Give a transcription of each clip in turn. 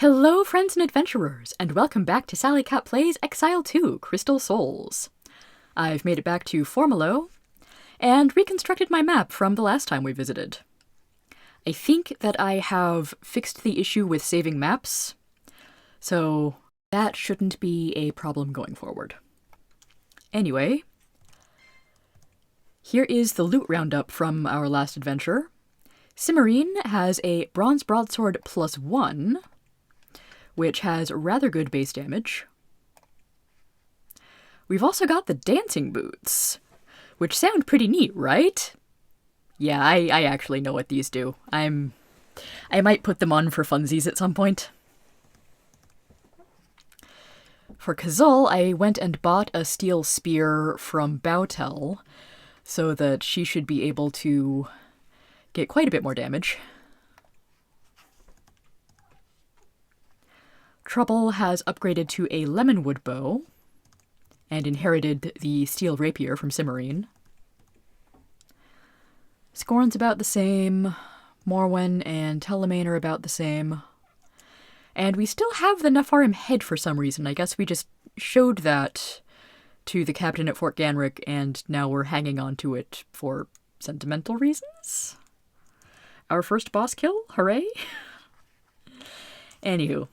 Hello, friends and adventurers, and welcome back to Sally Cat Plays Exile 2, Crystal Souls. I've made it back to Formalo, and reconstructed my map from the last time we visited. I think that I have fixed the issue with saving maps, so that shouldn't be a problem going forward. Anyway, here is the loot roundup from our last adventure. Cimarine has a Bronze Broadsword +1, which has rather good base damage. We've also got the dancing boots, which sound pretty neat, right? Yeah, I actually know what these do. I might put them on for funsies at some point. For Kazal, I went and bought a steel spear from Bautel, so that she should be able to get quite a bit more damage. Trouble has upgraded to a lemonwood bow, and inherited the steel rapier from Cimarine. Scorn's about the same, Morwen and Telemaine are about the same. And we still have the Nepharim head for some reason. I guess we just showed that to the captain at Fort Ganrick, and now we're hanging on to it for sentimental reasons? Our first boss kill? Hooray! Anywho.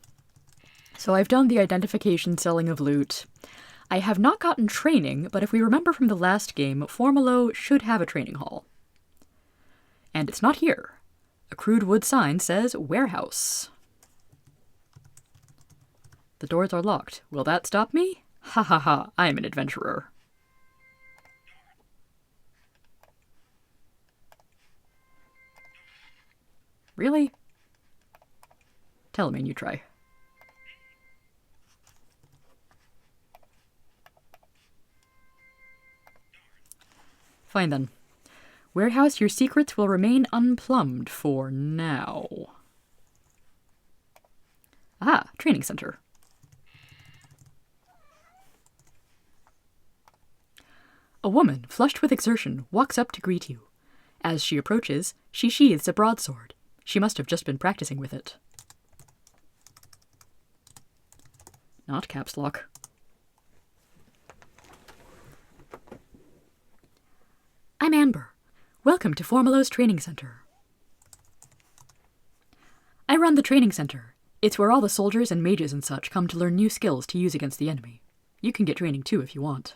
So I've done the identification selling of loot. I have not gotten training, but if we remember from the last game, Formalo should have a training hall. And it's not here. A crude wood sign says warehouse. The doors are locked. Will that stop me? Ha ha ha, I am an adventurer. Really? Telemaine, you try. Fine then. Warehouse, your secrets will remain unplumbed for now. Ah, training center. A woman, flushed with exertion, walks up to greet you. As she approaches, she sheathes a broadsword. She must have just been practicing with it. Not caps lock. I'm Amber. Welcome to Formalo's Training Center. I run the training center. It's where all the soldiers and mages and such come to learn new skills to use against the enemy. You can get training too if you want.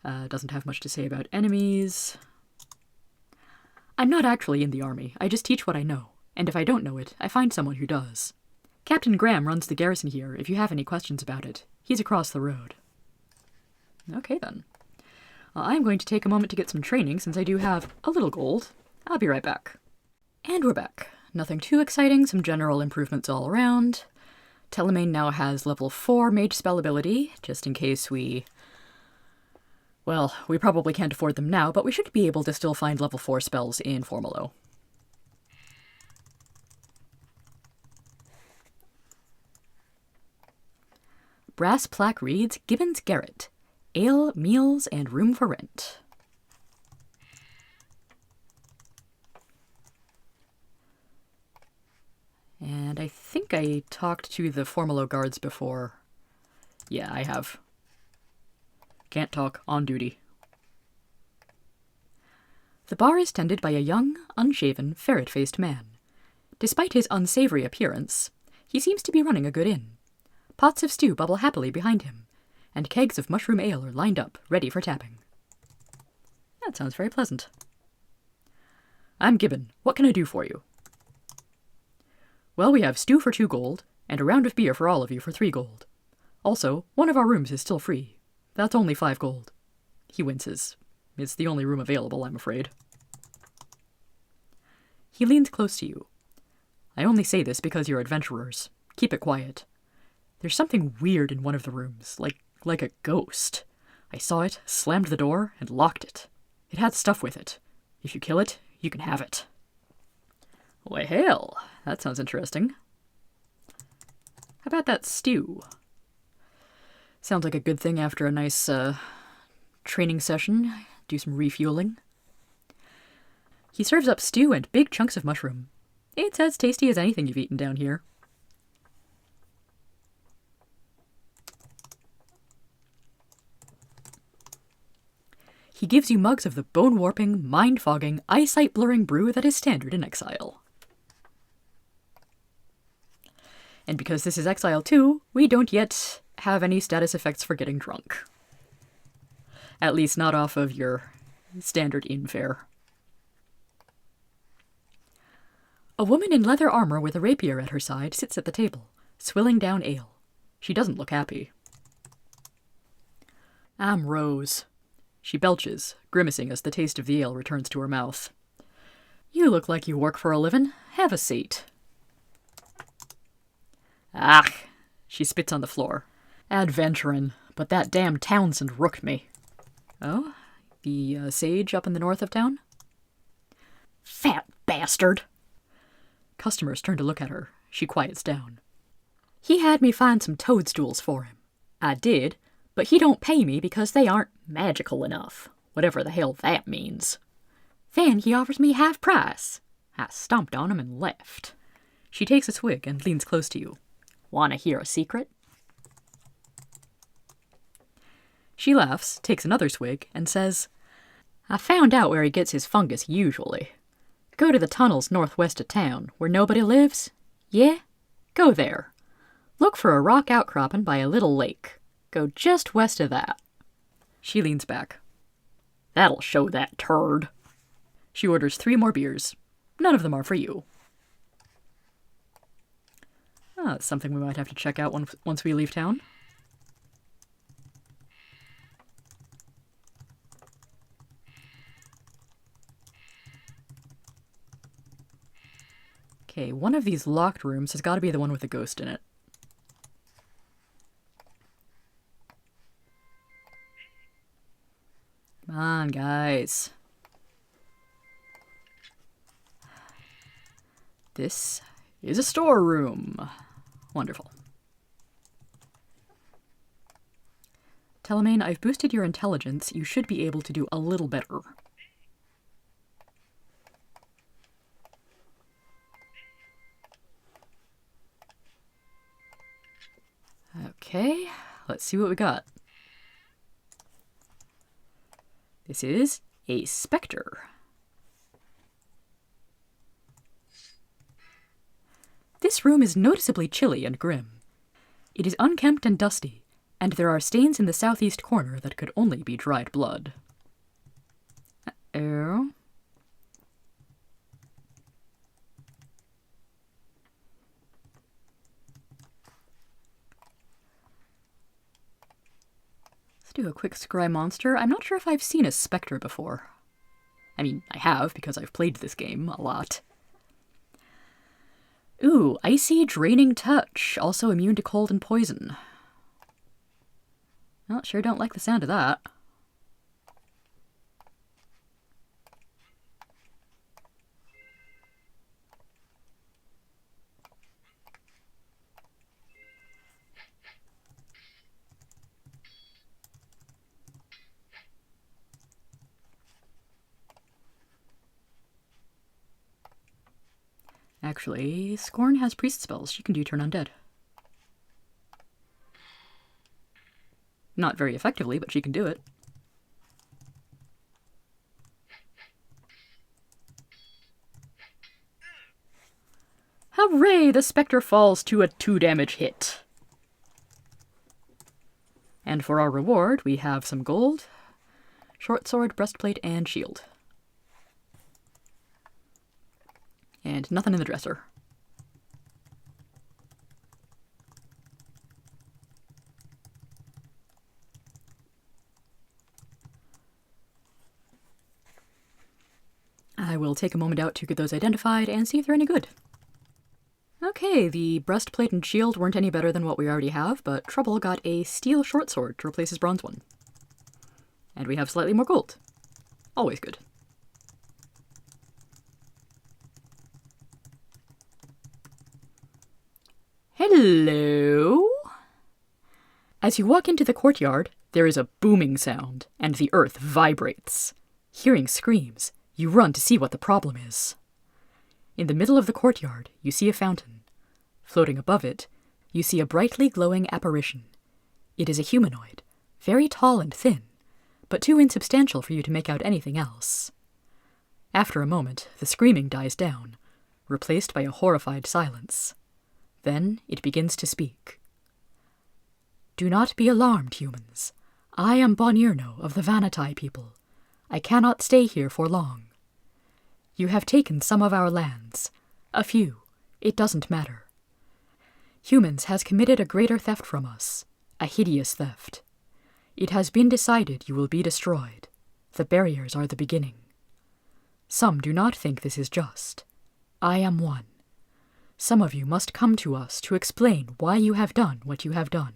Doesn't have much to say about enemies. I'm not actually in the army. I just teach what I know. And if I don't know it, I find someone who does. Captain Graham runs the garrison here if you have any questions about it. He's across the road. Okay then. I'm going to take a moment to get some training since I do have a little gold. I'll be right back. And we're back. Nothing too exciting, some general improvements all around. Telemaine now has level 4 mage spell ability, just in case we... Well, we probably can't afford them now, but we should be able to still find level 4 spells in Formalo. Brass plaque reads, Gibbons Garrett. Ale, meals, and room for rent. And I think I talked to the Formalo guards before. Yeah, I have. Can't talk, on duty. The bar is tended by a young, unshaven, ferret-faced man. Despite his unsavory appearance, he seems to be running a good inn. Pots of stew bubble happily behind him, and kegs of mushroom ale are lined up, ready for tapping. That sounds very pleasant. I'm Gibbon. What can I do for you? Well, we have stew for 2 gold, and a round of beer for all of you for 3 gold. Also, one of our rooms is still free. That's only 5 gold. He winces. It's the only room available, I'm afraid. He leans close to you. I only say this because you're adventurers. Keep it quiet. There's something weird in one of the rooms, like a ghost. I saw it, slammed the door, and locked it. It had stuff with it. If you kill it, you can have it. Why, hail! That sounds interesting. How about that stew? Sounds like a good thing after a nice, training session. Do some refueling. He serves up stew and big chunks of mushroom. It's as tasty as anything you've eaten down here. He gives you mugs of the bone-warping, mind-fogging, eyesight-blurring brew that is standard in Exile. And because this is Exile 2, we don't yet have any status effects for getting drunk. At least not off of your standard inn fare. A woman in leather armor with a rapier at her side sits at the table, swilling down ale. She doesn't look happy. I'm Rose. She belches, grimacing as the taste of the ale returns to her mouth. You look like you work for a living. Have a seat. Ah, she spits on the floor. Adventurin', but that damn Townsend rooked me. Oh? The sage up in the north of town? Fat bastard! Customers turn to look at her. She quiets down. He had me find some toadstools for him. I did, but he don't pay me because they aren't magical enough, whatever the hell that means. Then he offers me half price. I stomped on him and left. She takes a swig and leans close to you. Want to hear a secret? She laughs, takes another swig, and says, I found out where he gets his fungus usually. Go to the tunnels northwest of town, where nobody lives. Yeah? Go there. Look for a rock outcropping by a little lake. Go just west of that. She leans back. That'll show that turd. She orders 3 more beers. None of them are for you. Ah, that's something we might have to check out once we leave town. Okay, one of these locked rooms has got to be the one with the ghost in it. Come on, guys. This is a storeroom. Wonderful. Telemaine, I've boosted your intelligence. You should be able to do a little better. Okay, let's see what we got. This is a specter. This room is noticeably chilly and grim. It is unkempt and dusty, and there are stains in the southeast corner that could only be dried blood. Uh-oh. Let's do a quick scry monster. I'm not sure if I've seen a specter before. I mean, I have, because I've played this game a lot. Ooh, icy draining touch, also immune to cold and poison. Well, sure don't like the sound of that. Actually, Scorn has priest spells. She can do turn undead. Not very effectively, but she can do it. Hooray! The specter falls to a 2 damage hit. And for our reward, we have some gold, short sword, breastplate, and shield. And nothing in the dresser. I will take a moment out to get those identified and see if they're any good. Okay, the breastplate and shield weren't any better than what we already have, but Trouble got a steel short sword to replace his bronze one. And we have slightly more gold. Always good. Hello? As you walk into the courtyard, there is a booming sound, and the earth vibrates. Hearing screams, you run to see what the problem is. In the middle of the courtyard, you see a fountain. Floating above it, you see a brightly glowing apparition. It is a humanoid, very tall and thin, but too insubstantial for you to make out anything else. After a moment, the screaming dies down, replaced by a horrified silence. Then it begins to speak. "Do not be alarmed, humans. I am Bonirno of the Vanatai people. I cannot stay here for long. You have taken some of our lands. A few. It doesn't matter. Humans has committed a greater theft from us, a hideous theft. It has been decided you will be destroyed. The barriers are the beginning. Some do not think this is just. I am one. Some of you must come to us to explain why you have done what you have done.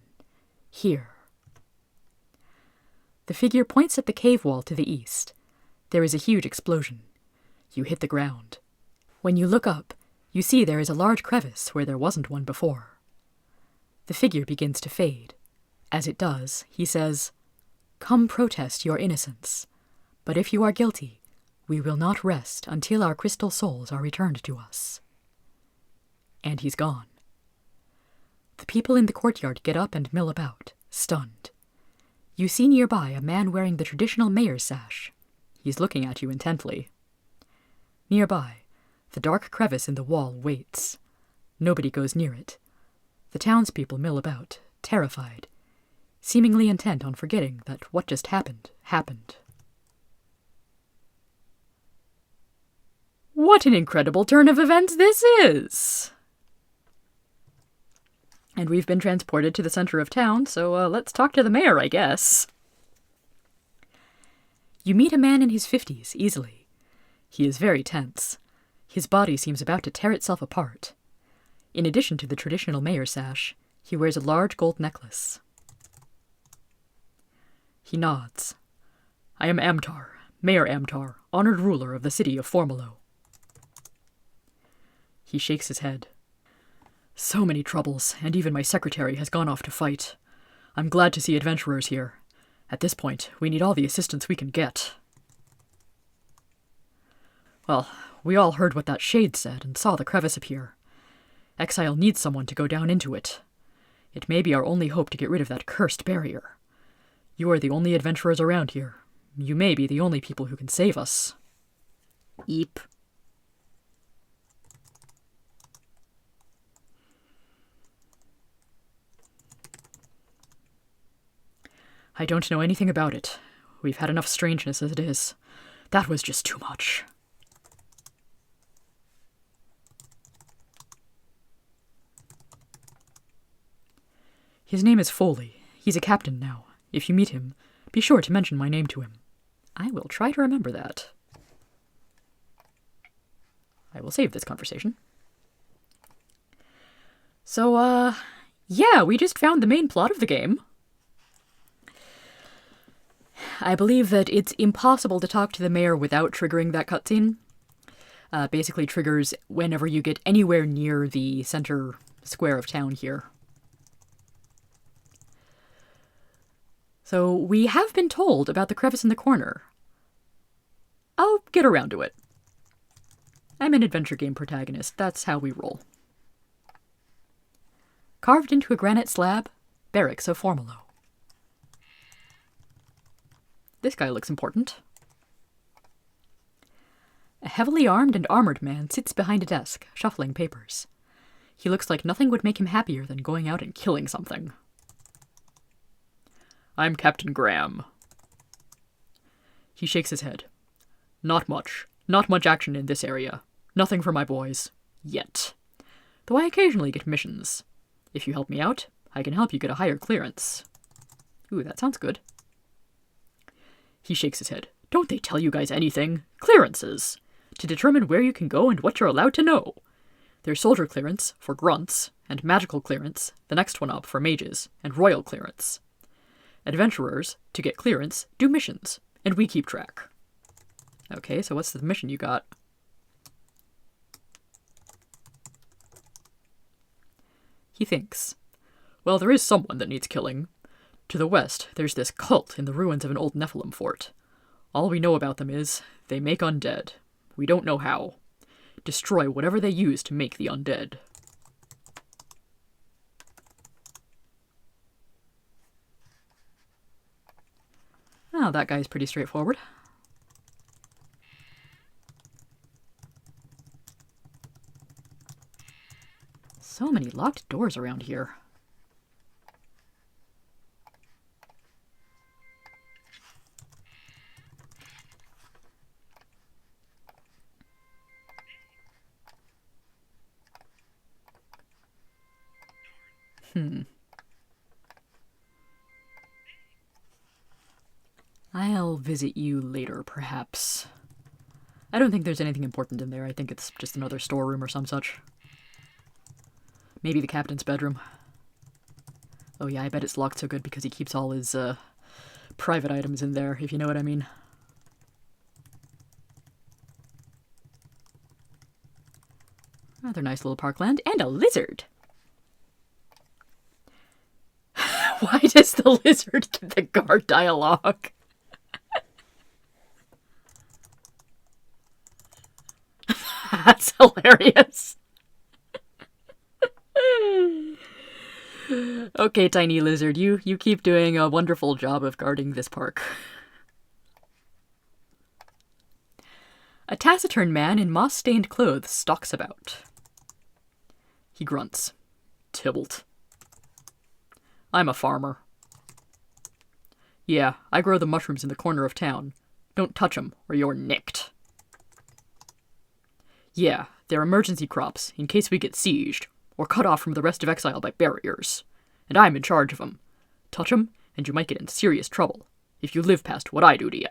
Here." The figure points at the cave wall to the east. There is a huge explosion. You hit the ground. When you look up, you see there is a large crevice where there wasn't one before. The figure begins to fade. As it does, he says, "Come protest your innocence. But if you are guilty, we will not rest until our crystal souls are returned to us." And he's gone. The people in the courtyard get up and mill about, stunned. You see nearby a man wearing the traditional mayor's sash. He's looking at you intently. Nearby, the dark crevice in the wall waits. Nobody goes near it. The townspeople mill about, terrified, seemingly intent on forgetting that what just happened, happened. What an incredible turn of events this is! And we've been transported to the center of town, so let's talk to the mayor, I guess. You meet a man in his 50s, easily. He is very tense. His body seems about to tear itself apart. In addition to the traditional mayor sash, he wears a large gold necklace. He nods. "I am Amtar, Mayor Amtar, honored ruler of the city of Formalo." He shakes his head. "So many troubles, and even my secretary has gone off to fight. I'm glad to see adventurers here. At this point, we need all the assistance we can get." "Well, we all heard what that shade said and saw the crevice appear. Exile needs someone to go down into it. It may be our only hope to get rid of that cursed barrier. You are the only adventurers around here. You may be the only people who can save us." Eep. "I don't know anything about it. We've had enough strangeness as it is. That was just too much." "His name is Foley. He's a captain now. If you meet him, be sure to mention my name to him." I will try to remember that. I will save this conversation. So, yeah, we just found the main plot of the game. I believe that it's impossible to talk to the mayor without triggering that cutscene. Basically triggers whenever you get anywhere near the center square of town here. So we have been told about the crevice in the corner. I'll get around to it. I'm an adventure game protagonist. That's how we roll. Carved into a granite slab, Barracks of Formalo. This guy looks important. A heavily armed and armored man sits behind a desk, shuffling papers. He looks like nothing would make him happier than going out and killing something. "I'm Captain Graham." He shakes his head. Not much action in this area. Nothing for my boys. Yet. Though I occasionally get missions. If you help me out, I can help you get a higher clearance." Ooh, that sounds good. He shakes his head. "Don't they tell you guys anything? Clearances. To determine where you can go and what you're allowed to know. There's soldier clearance, for grunts, and magical clearance, the next one up for mages, and royal clearance. Adventurers, to get clearance, do missions, and we keep track." Okay, so what's the mission you got? He thinks. "Well, there is someone that needs killing. To the west, there's this cult in the ruins of an old Nephilim fort. All we know about them is, they make undead. We don't know how. Destroy whatever they use to make the undead. Oh, that guy's pretty straightforward. So many locked doors around here. I'll visit you later, perhaps. I don't think there's anything important in there. I think it's just another storeroom or some such. Maybe the captain's bedroom. Oh yeah, I bet it's locked so good because he keeps all his, private items in there, if you know what I mean. Rather nice little parkland. And a lizard! Why does the lizard get the guard dialogue? That's hilarious. Okay, tiny lizard, you keep doing a wonderful job of guarding this park. A taciturn man in moss-stained clothes stalks about. He grunts. Tybalt. I'm a farmer. Yeah, I grow the mushrooms in the corner of town. Don't touch 'em, or you're nicked. Yeah, they're emergency crops, in case we get sieged, or cut off from the rest of Exile by barriers. And I'm in charge of 'em. Touch 'em, and you might get in serious trouble, if you live past what I do to ya.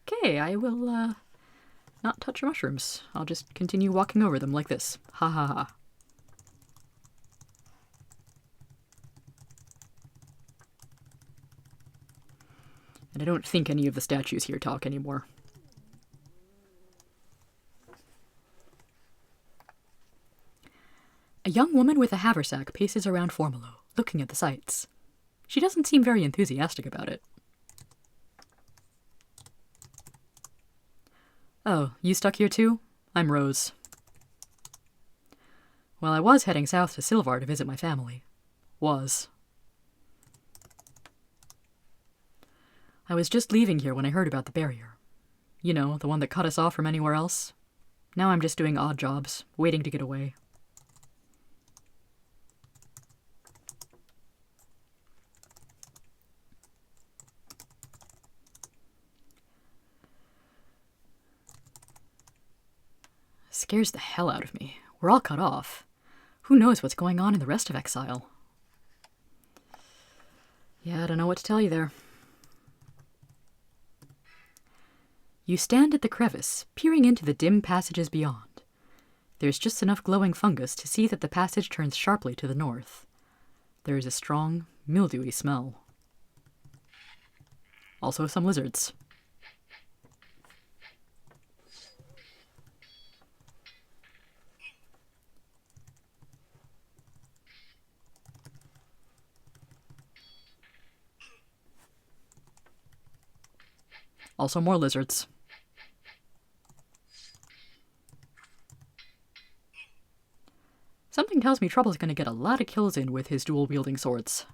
Okay, I will, not touch mushrooms. I'll just continue walking over them like this. Ha ha ha. And I don't think any of the statues here talk anymore. A young woman with a haversack paces around Formalo, looking at the sights. She doesn't seem very enthusiastic about it. Oh, you stuck here too? I'm Rose. Well, I was heading south to Silvar to visit my family. Was. I was just leaving here when I heard about the barrier. You know, the one that cut us off from anywhere else. Now I'm just doing odd jobs, waiting to get away. Scares the hell out of me. We're all cut off. Who knows what's going on in the rest of Exile? Yeah, I don't know what to tell you there. You stand at the crevice, peering into the dim passages beyond. There's just enough glowing fungus to see that the passage turns sharply to the north. There is a strong, mildewy smell. Also some lizards. Also more lizards. Something tells me Trouble's gonna get a lot of kills in with his dual-wielding swords.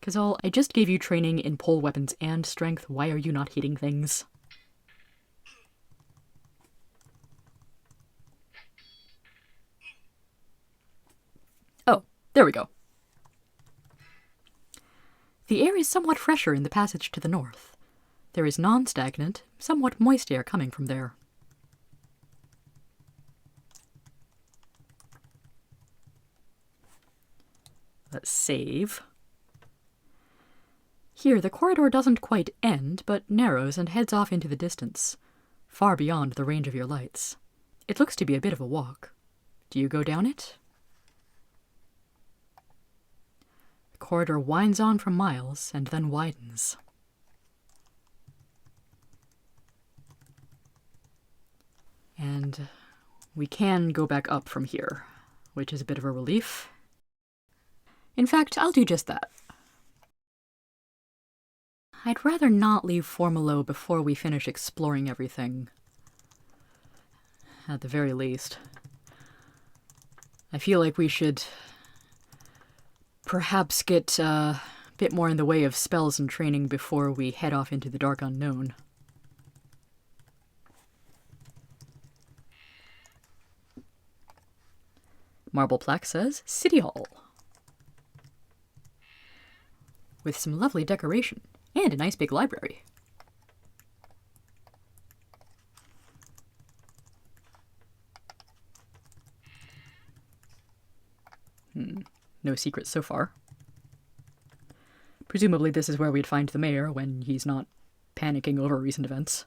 Kazal, I just gave you training in pole weapons and strength. Why are you not hitting things? Oh, there we go. The air is somewhat fresher in the passage to the north. There is non-stagnant, somewhat moist air coming from there. Let's save. Here, the corridor doesn't quite end, but narrows and heads off into the distance, far beyond the range of your lights. It looks to be a bit of a walk. Do you go down it? The corridor winds on for miles and then widens. And We can go back up from here, which is a bit of a relief. In fact, I'll do just that. I'd rather not leave Formalo before we finish exploring everything. At the very least. I feel like we should perhaps get a bit more in the way of spells and training before we head off into the dark unknown. Marble plaque says, City Hall. With some lovely decoration, and a nice big library. No secrets so far. Presumably this is where we'd find the mayor when he's not panicking over recent events.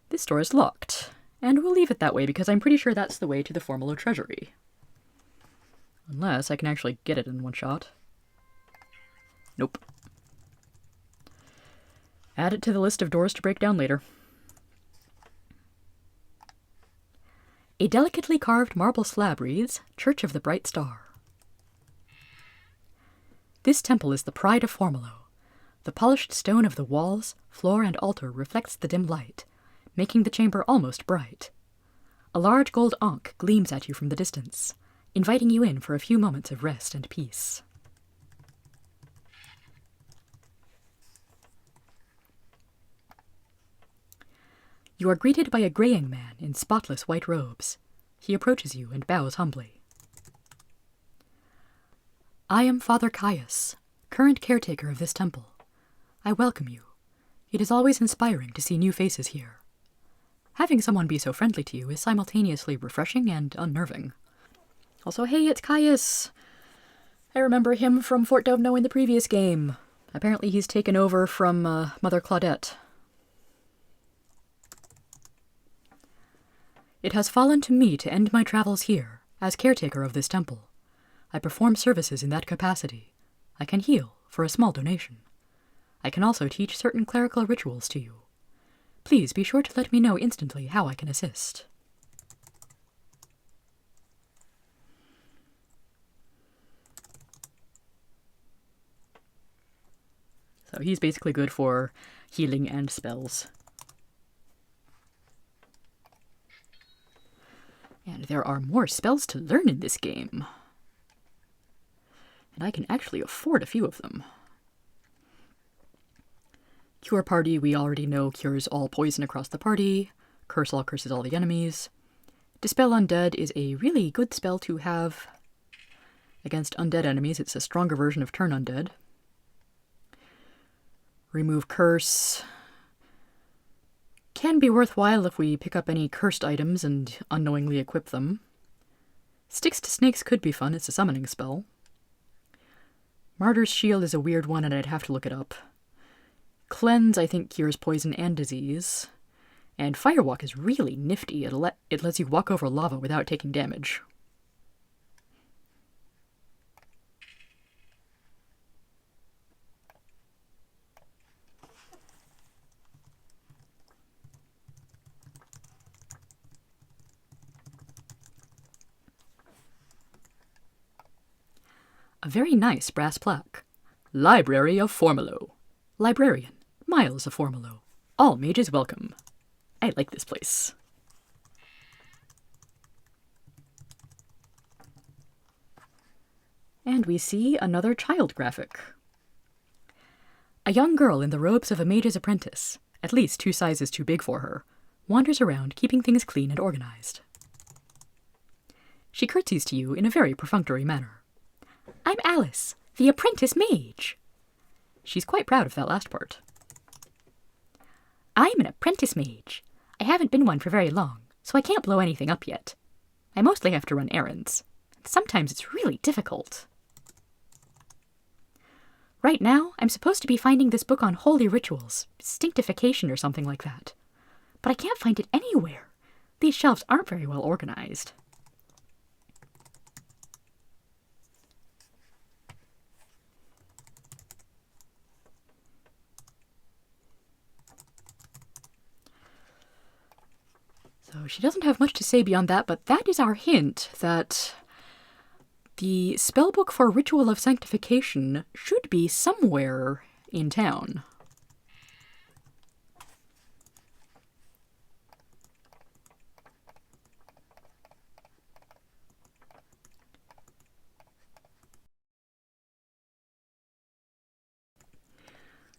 This door is locked, and we'll leave it that way because I'm pretty sure that's the way to the Formalo Treasury. Unless I can actually get it in one shot. Nope. Add it to the list of doors to break down later. A delicately carved marble slab reads, Church of the Bright Star. This temple is the pride of Formalo. The polished stone of the walls, floor, and altar reflects the dim light, making the chamber almost bright. A large gold ankh gleams at you from the distance, inviting you in for a few moments of rest and peace. You are greeted by a graying man in spotless white robes. He approaches you and bows humbly. I am Father Caius, current caretaker of this temple. I welcome you. It is always inspiring to see new faces here. Having someone be so friendly to you is simultaneously refreshing and unnerving. Also, hey, it's Caius. I remember him from Fort Dovno in the previous game. Apparently he's taken over from Mother Claudette. It has fallen to me to end my travels here, as caretaker of this temple. I perform services in that capacity. I can heal for a small donation. I can also teach certain clerical rituals to you. Please be sure to let me know instantly how I can assist. So he's basically good for healing and spells. And there are more spells to learn in this game. And I can actually afford a few of them. Cure Party, we already know, cures all poison across the party. Curse all curses all the enemies. Dispel Undead is a really good spell to have against undead enemies. It's a stronger version of Turn Undead. Remove Curse can be worthwhile if we pick up any cursed items and unknowingly equip them. Sticks to Snakes could be fun, it's a summoning spell. Martyr's Shield is a weird one and I'd have to look it up. Cleanse, I think, cures poison and disease. And Firewalk is really nifty, it lets you walk over lava without taking damage. A very nice brass plaque. Library of Formalo. Librarian, Miles of Formalo. All mages welcome. I like this place. And we see another child graphic. A young girl in the robes of a mage's apprentice, at least 2 sizes too big for her, wanders around keeping things clean and organized. She curtsies to you in a very perfunctory manner. I'm Alice, the apprentice mage. She's quite proud of that last part. I'm an apprentice mage. I haven't been one for very long, so I can't blow anything up yet. I mostly have to run errands. Sometimes it's really difficult. Right now, I'm supposed to be finding this book on holy rituals, sanctification or something like that. But I can't find it anywhere. These shelves aren't very well organized. So she doesn't have much to say beyond that, but that is our hint that the spellbook for Ritual of Sanctification should be somewhere in town.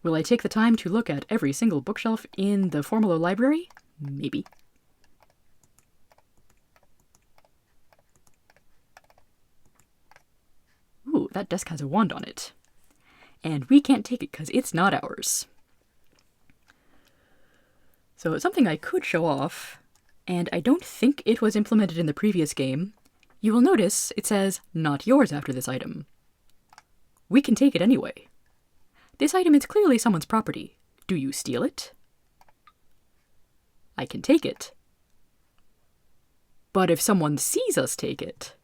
Will I take the time to look at every single bookshelf in the Formalo library? Maybe. Ooh, that desk has a wand on it. And we can't take it because it's not ours. So it's something I could show off, and I don't think it was implemented in the previous game. You will notice it says, "Not yours" after this item. We can take it anyway. This item is clearly someone's property. Do you steal it? I can take it. But if someone sees us take it,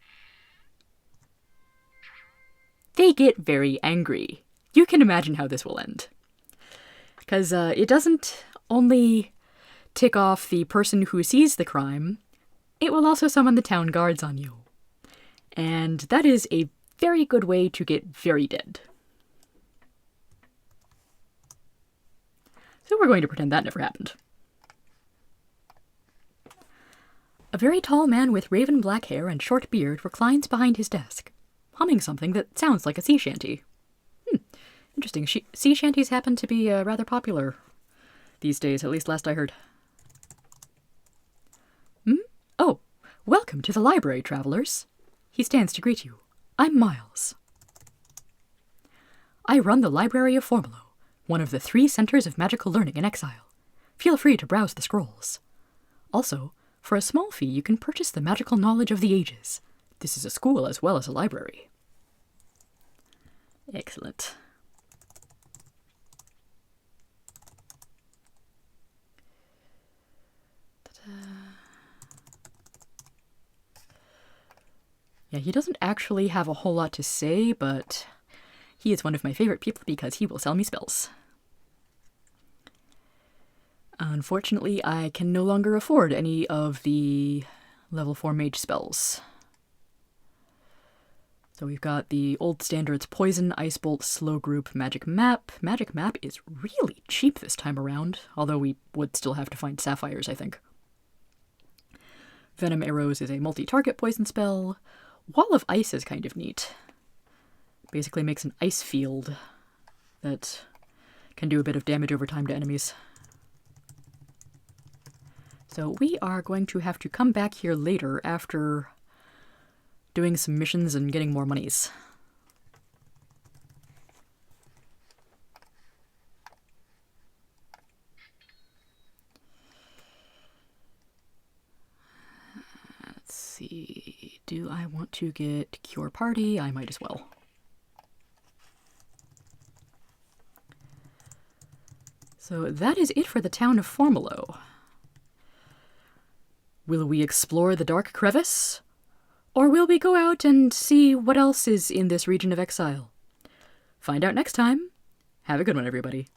they get very angry. You can imagine how this will end. Because it doesn't only tick off the person who sees the crime, it will also summon the town guards on you. And that is a very good way to get very dead. So we're going to pretend that never happened. A very tall man with raven black hair and short beard reclines behind his desk, humming something that sounds like a sea shanty. Interesting. Sea shanties happen to be rather popular these days, at least last I heard. Oh, welcome to the library, travelers. He stands to greet you. I'm Miles. I run the Library of Formalo, one of the 3 centers of magical learning in Exile. Feel free to browse the scrolls. Also, for a small fee, you can purchase the magical knowledge of the ages. This is a school as well as a library. Excellent. Yeah, he doesn't actually have a whole lot to say, but he is one of my favorite people because he will sell me spells. Unfortunately, I can no longer afford any of the level 4 mage spells. So we've got the old standards Poison, Ice Bolt, Slow Group, Magic Map. Magic Map is really cheap this time around, although we would still have to find sapphires, I think. Venom Arrows is a multi-target poison spell. Wall of Ice is kind of neat. Basically makes an ice field that can do a bit of damage over time to enemies. So we are going to have to come back here later after doing some missions and getting more monies. Let's see. Do I want to get Cure Party? I might as well. So that is it for the town of Formalo. Will we explore the dark crevice? Or will we go out and see what else is in this region of Exile? Find out next time. Have a good one, everybody.